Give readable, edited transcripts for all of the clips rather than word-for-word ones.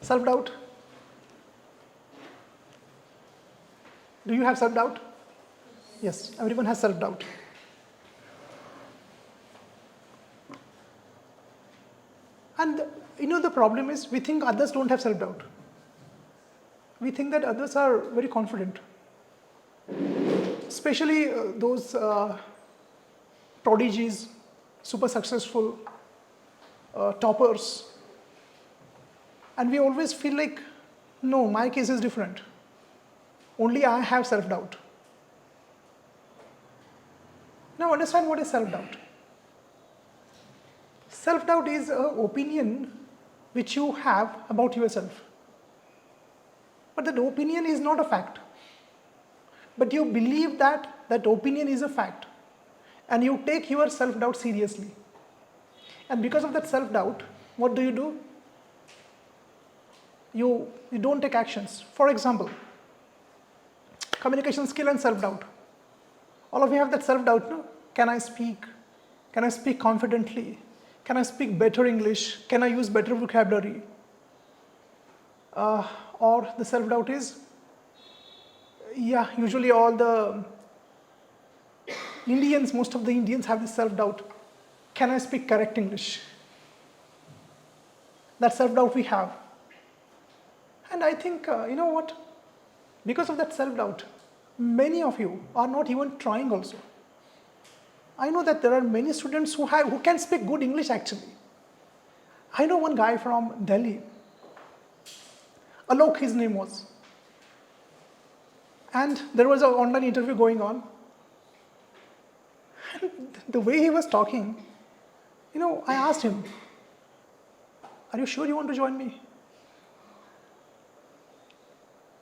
Self-doubt? Do you have self-doubt? Yes, everyone has self-doubt. And the problem is we think others don't have self-doubt. We think that others are very confident. Especially those prodigies, super successful, toppers. And we always feel like, no, my case is different. Only I have self-doubt. Now understand what is self-doubt. Self-doubt is an opinion which you have about yourself. But that opinion is not a fact. But you believe that that opinion is a fact. And you take your self-doubt seriously. And because of that self-doubt, what do? You don't take actions. For example, communication skill and self-doubt. All of you have that self-doubt, no? Can I speak? Can I speak confidently? Can I speak better English? Can I use better vocabulary? Or the self-doubt is, usually all the Indians, most of the Indians have this self-doubt. Can I speak correct English? That self-doubt we have. And I think, you know what? Because of that self-doubt, many of you are not even trying also. I know that there are many students who can speak good English actually. I know one guy from Delhi, Alok his name was. And there was an online interview going on. And the way he was talking, I asked him, are you sure you want to join me?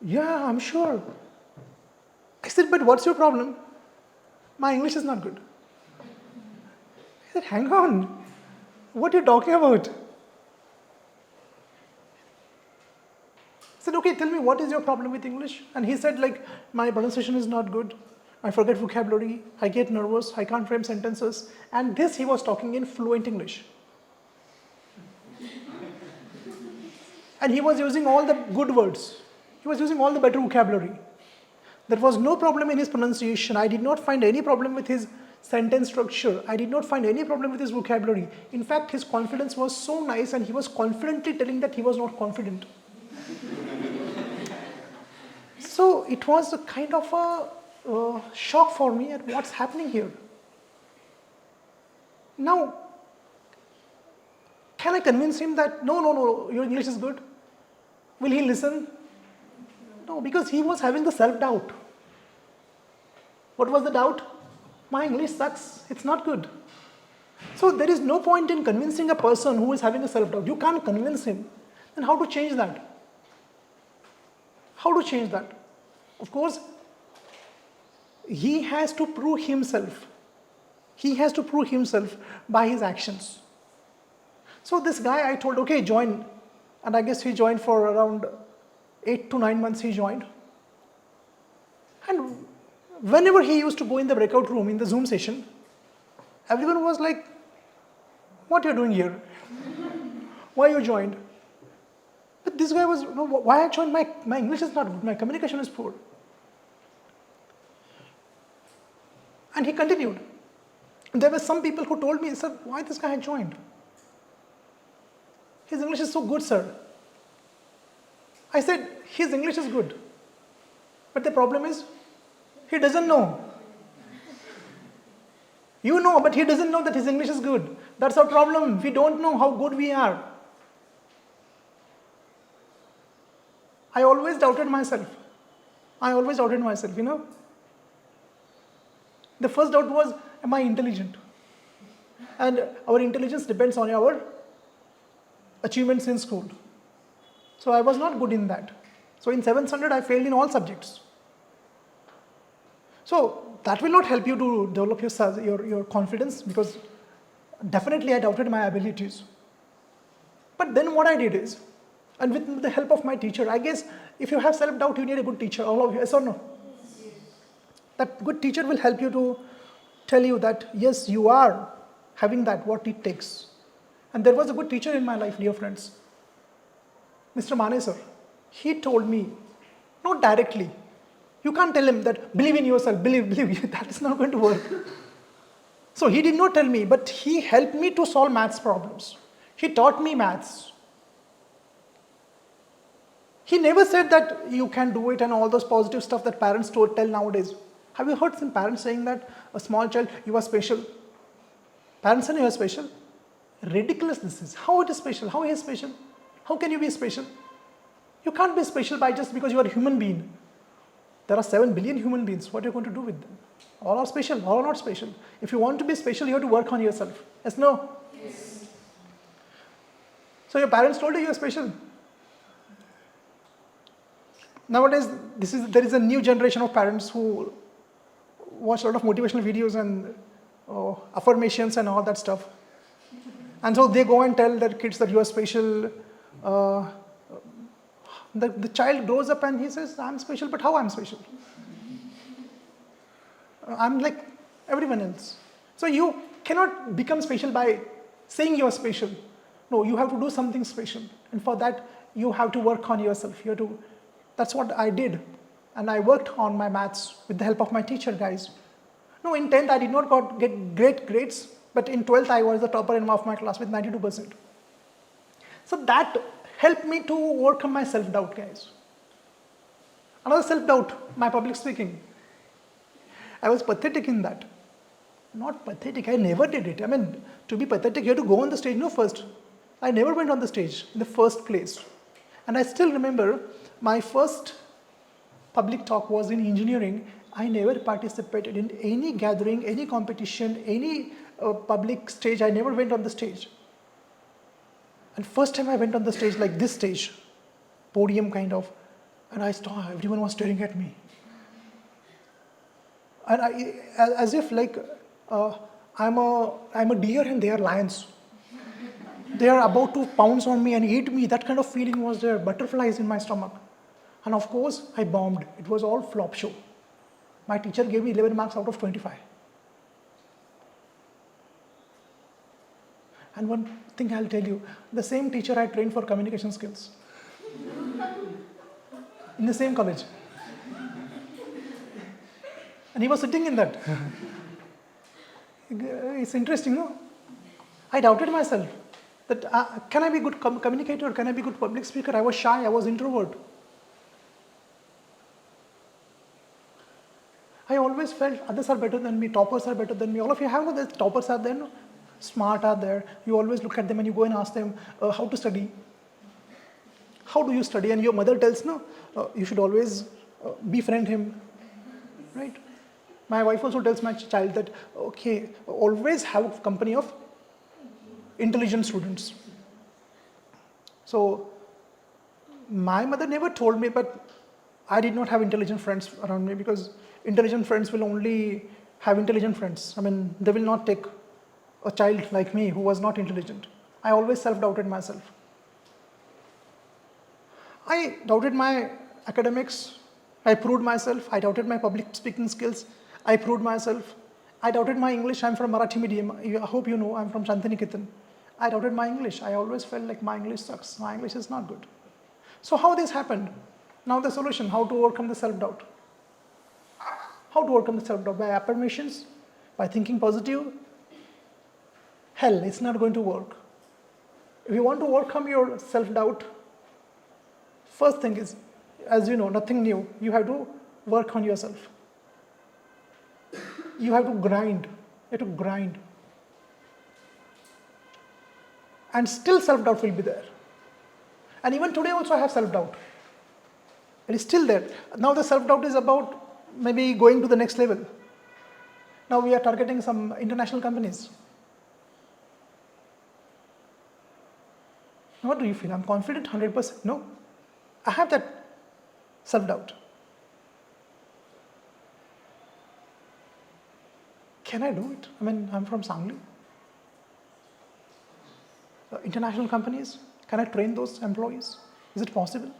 Yeah, I'm sure. I said, but what's your problem? My English is not good. I said, hang on. What are you talking about? I said, okay, tell me what is your problem with English? And he said, my pronunciation is not good. I forget vocabulary. I get nervous. I can't frame sentences. And this he was talking in fluent English. And he was using all the good words. He was using all the better vocabulary. There was no problem in his pronunciation. I did not find any problem with his sentence structure. I did not find any problem with his vocabulary. In fact, his confidence was so nice and he was confidently telling that he was not confident. So it was a kind of a shock for me at what's happening here. Now, can I convince him that, no, your English is good? Will he listen? No, because he was having the self-doubt. What was the doubt? My English sucks, it's not good. So there is no point in convincing a person who is having a self-doubt. You can't convince him. Then how to change that? How to change that? Of course, he has to prove himself. He has to prove himself by his actions. So this guy, I told, okay, join. And I guess he joined for around 8 to 9 months he joined. And whenever he used to go in the breakout room, in the Zoom session, everyone was like, what are you doing here? Why you joined? But this guy was, why I joined? My English is not good, my communication is poor. And he continued. There were some people who told me, sir, why this guy had joined? His English is so good, sir. I said, his English is good. But the problem is, he doesn't know. You know, but he doesn't know that his English is good. That's our problem. We don't know how good we are. I always doubted myself. The first doubt was, am I intelligent? And our intelligence depends on our achievements in school. So I was not good in that. So in 7th standard, I failed in all subjects. So that will not help you to develop your confidence, because definitely I doubted my abilities. But then what I did is, and with the help of my teacher, I guess if you have self-doubt, you need a good teacher, all of you, yes or no? That good teacher will help you to tell you that, yes, you are having that, what it takes. And there was a good teacher in my life, dear friends. Mr. Mane sir, he told me, not directly, you can't tell him that believe in yourself, believe, that is not going to work. So he did not tell me, but he helped me to solve maths problems. He taught me maths. He never said that you can do it and all those positive stuff that parents tell nowadays. Have you heard some parents saying that a small child, you are special? Parents saying you are special? Ridiculous this is. How it is special? How he is special? How can you be special? You can't be special by just because you are a human being. There are 7 billion human beings. What are you going to do with them? All are special, all are not special. If you want to be special, you have to work on yourself. Yes, no? Yes. So your parents told you you are special. Nowadays, there is a new generation of parents who watch a lot of motivational videos and affirmations and all that stuff. And so they go and tell their kids that you are special. The child grows up and he says, I'm special, but how I'm special? I'm like everyone else. So you cannot become special by saying you're special. No, you have to do something special. And for that, you have to work on yourself. That's what I did. And I worked on my maths with the help of my teacher, guys. No, in 10th, I did not get great grades, but in 12th, I was the topper in of my class with 92%. So that helped me to overcome my self-doubt, guys. Another self-doubt, my public speaking. I was pathetic in that. Not pathetic, I never did it. I mean, to be pathetic, you have to go on the stage, first. I never went on the stage in the first place. And I still remember my first public talk was in engineering. I never participated in any gathering, any competition, any public stage. I never went on the stage. And first time I went on the stage, like this stage, podium kind of, and I saw everyone was staring at me. And as if like I'm a deer and they are lions. They are about to pounce on me and eat me. That kind of feeling was there, butterflies in my stomach. And of course, I bombed. It was all flop show. My teacher gave me 11 marks out of 25. And one thing I'll tell you, the same teacher I trained for communication skills. In the same college. And he was sitting in that. It's interesting, no? I doubted myself. That can I be a good communicator? Can I be a good public speaker? I was shy, I was introvert. I always felt others are better than me, toppers are better than me. All of you have the toppers are there, no? Smart are there. You always look at them and you go and ask them how to study. How do you study? And your mother tells, no, you should always befriend him, right? My wife also tells my child that, okay, always have company of intelligent students. So my mother never told me, but I did not have intelligent friends around me because intelligent friends will only have intelligent friends. I mean, they will not take a child like me who was not intelligent. I always self-doubted myself. I doubted my academics. I proved myself. I doubted my public speaking skills. I proved myself. I doubted my English. I'm from Marathi medium. I hope you know I'm from Shantiniketan. I doubted my English. I always felt like my English sucks. My English is not good. So how this happened? Now the solution, how to overcome the self-doubt. How to overcome the self-doubt? By affirmations, by thinking positive. Hell, it's not going to work. If you want to overcome your self-doubt, first thing is, as you know, nothing new. You have to work on yourself. You have to grind. You have to grind. And still self-doubt will be there. And even today also I have self-doubt. It is still there. Now the self-doubt is about maybe going to the next level. Now we are targeting some international companies. What do you feel? I'm confident 100%. No. I have that self-doubt. Can I do it? I mean, I'm from Sangli. International companies, can I train those employees? Is it possible?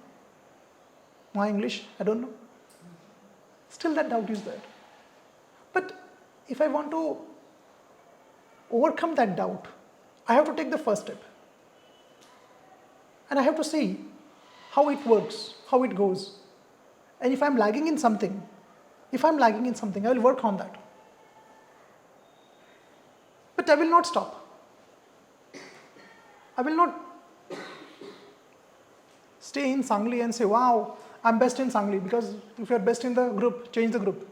My English, I don't know. Still that doubt is there. But if I want to overcome that doubt, I have to take the first step. And I have to see how it works, how it goes. And if I'm lagging in something, I will work on that. But I will not stop. I will not stay in Sangli and say, wow, I'm best in Sangli, because if you're best in the group, change the group.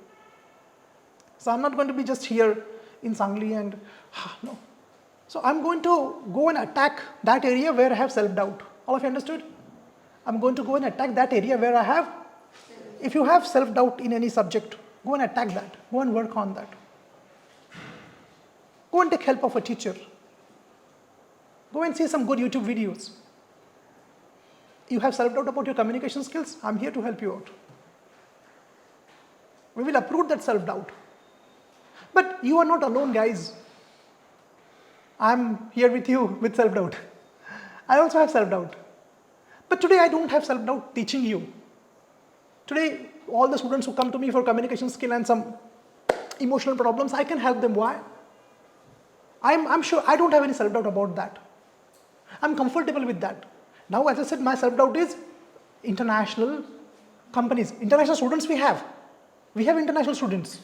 So I'm not going to be just here in Sangli and, no. So I'm going to go and attack that area where I have self-doubt. All of you understood? I'm going to go and attack that area where I have, if you have self-doubt in any subject, go and attack that. Go and work on that. Go and take help of a teacher. Go and see some good YouTube videos. You have self-doubt about your communication skills? I'm here to help you out. We will uproot that self-doubt. But you are not alone, guys. I'm here with you with self-doubt. I also have self-doubt. But today I don't have self-doubt teaching you. Today, all the students who come to me for communication skill and some emotional problems, I can help them. Why? I'm sure I don't have any self-doubt about that. I'm comfortable with that. Now, as I said, my self-doubt is international companies. International students we have. We have international students.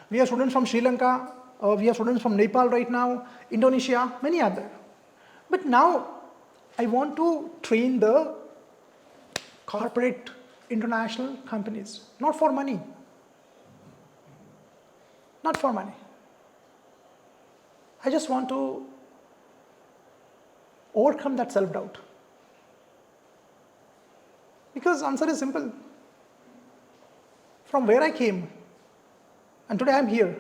We have students from Sri Lanka, we have students from Nepal right now, Indonesia, many other. But now, I want to train the corporate international companies, not for money. Not for money. I just want to overcome that self-doubt. Because answer is simple. From where I came, and today I am here.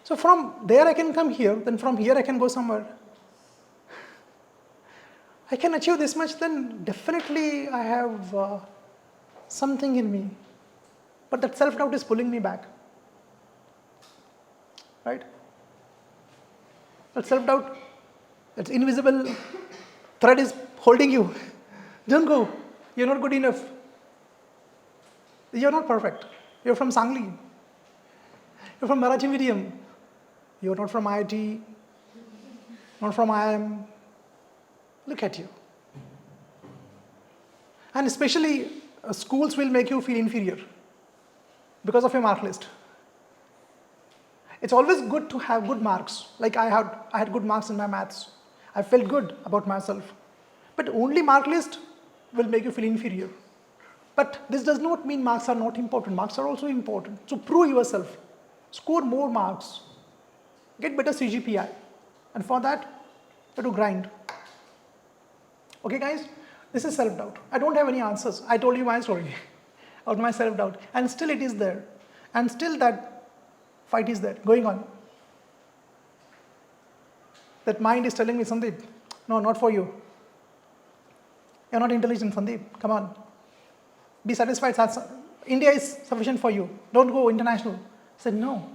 So from there I can come here, then from here I can go somewhere. I can achieve this much, then definitely I have something in me. But that self-doubt is pulling me back. Right? That self-doubt, that invisible thread is holding you. Don't go. You're not good enough. You're not perfect. You're from Sangli. You're from Marathi medium. You're not from IIT, not from IIM. Look at you. And especially schools will make you feel inferior because of your mark list. It's always good to have good marks. Like I had good marks in my maths. I felt good about myself. But only mark list will make you feel inferior. But this does not mean marks are not important. Marks are also important. So prove yourself. Score more marks. Get better CGPI. And for that, you have to grind. Okay guys, this is self-doubt. I don't have any answers. I told you my story of my self-doubt. And still it is there. And still that fight is there, going on. That mind is telling me, Sandeep, no, not for you. You're not intelligent, Sandeep. Come on. Be satisfied. India is sufficient for you. Don't go international. I said, no.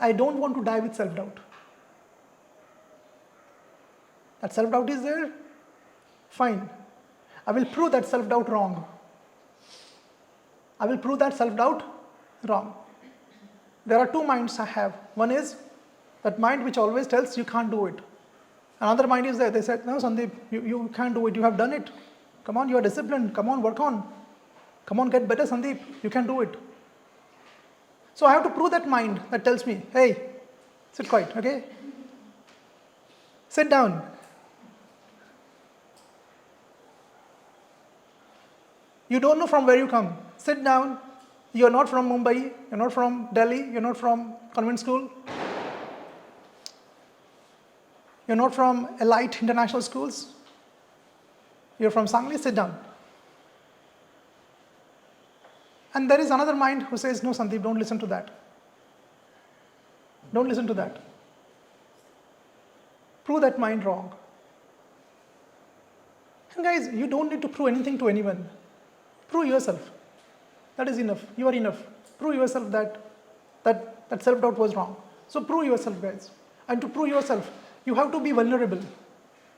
I don't want to die with self-doubt. That self-doubt is there? Fine. I will prove that self-doubt wrong. I will prove that self-doubt wrong. There are two minds I have. One is that mind which always tells you can't do it. Another mind is there. They said, no, Sandeep, you can't do it. You have done it. Come on, you are disciplined. Come on, work on. Come on, get better, Sandeep. You can do it. So I have to prove that mind that tells me, hey, sit quiet, okay? Sit down. You don't know from where you come. Sit down. You are not from Mumbai. You're not from Delhi. You're not from convent school. You're not from elite international schools. You're from Sangli. Sit down. And there is another mind who says, no, Sandeep, don't listen to that. Don't listen to that. Prove that mind wrong. And guys, you don't need to prove anything to anyone. Prove yourself. That is enough. You are enough. Prove yourself that self-doubt was wrong. So prove yourself, guys. And to prove yourself, you have to be vulnerable.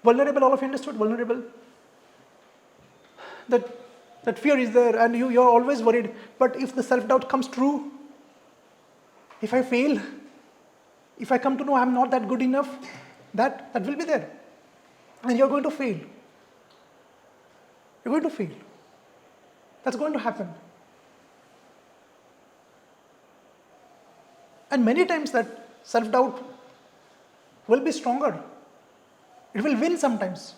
Vulnerable, all of you understood? Vulnerable. That fear is there and you're always worried. But if the self-doubt comes true, if I fail, if I come to know I'm not that good enough, that will be there. and you're going to fail. You're going to fail. That's going to happen. And many times that self-doubt will be stronger. It will win sometimes.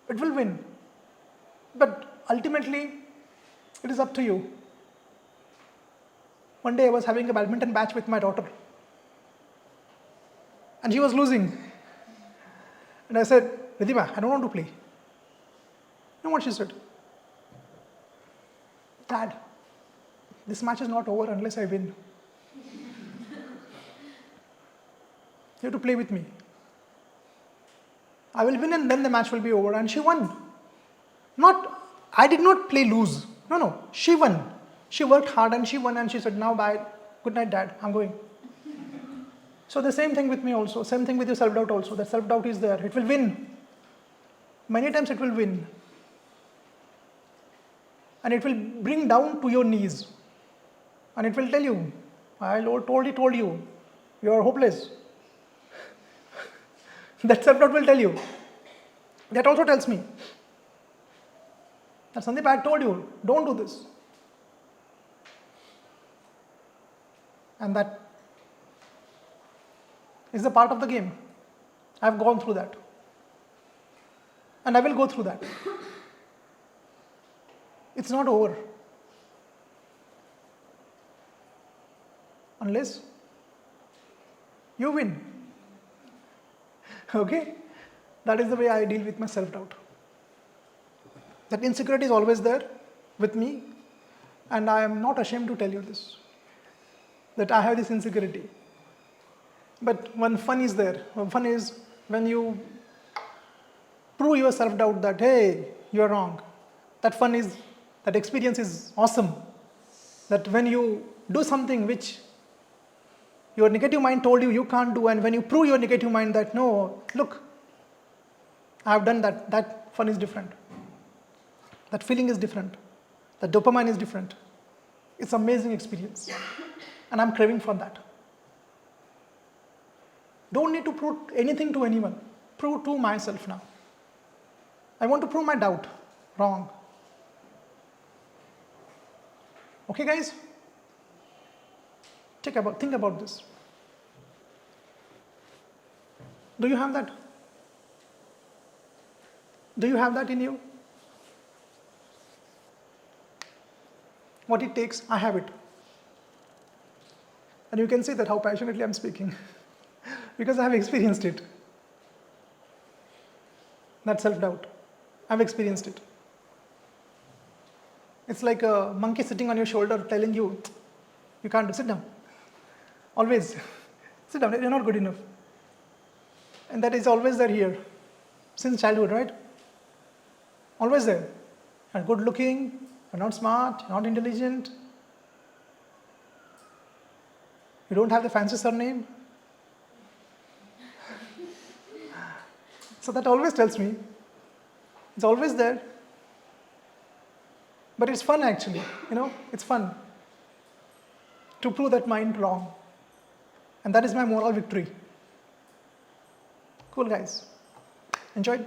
It will win. But ultimately, it is up to you. One day I was having a badminton match with my daughter. And she was losing. And I said, Ridhima, I don't want to play. You know what she said? Dad, this match is not over unless I win. You have to play with me. I will win and then the match will be over. And she won. I did not play lose. No, she won. She worked hard and she won and she said, now bye, good night dad, I'm going. So the same thing with me also, same thing with your self-doubt also. That self-doubt is there, it will win. Many times it will win. And it will bring down to your knees. And it will tell you, I told you, you are hopeless. That self-doubt will tell you. That also tells me that Sandeep, I told you, don't do this. And that is a part of the game. I've gone through that. And I will go through that. It's not over. Unless you win. Okay? That is the way I deal with my self-doubt. That insecurity is always there with me, and I am not ashamed to tell you this. That I have this insecurity. But one fun is there. One fun is when you prove your self-doubt that, hey, you are wrong. That experience is awesome. That when you do something which your negative mind told you you can't do, and when you prove your negative mind that, no, look, I have done that, that fun is different. That feeling is different. That dopamine is different. It's an amazing experience. And I'm craving for that. Don't need to prove anything to anyone. Prove to myself now. I want to prove my doubt wrong. Okay, guys? Think about this. Do you have that? Do you have that in you? What it takes, I have it. And you can see that how passionately I'm speaking. Because I have experienced it. That self-doubt. I've experienced it. It's like a monkey sitting on your shoulder telling you, you can't do, sit down. Always. Sit down, you're not good enough. And that is always there here. Since childhood, right? Always there. You're good looking, you're not smart, you're not intelligent. You don't have the fancy surname. So that always tells me, it's always there. But it's fun actually, it's fun to prove that mind wrong. And that is my moral victory. Cool, guys. Enjoyed?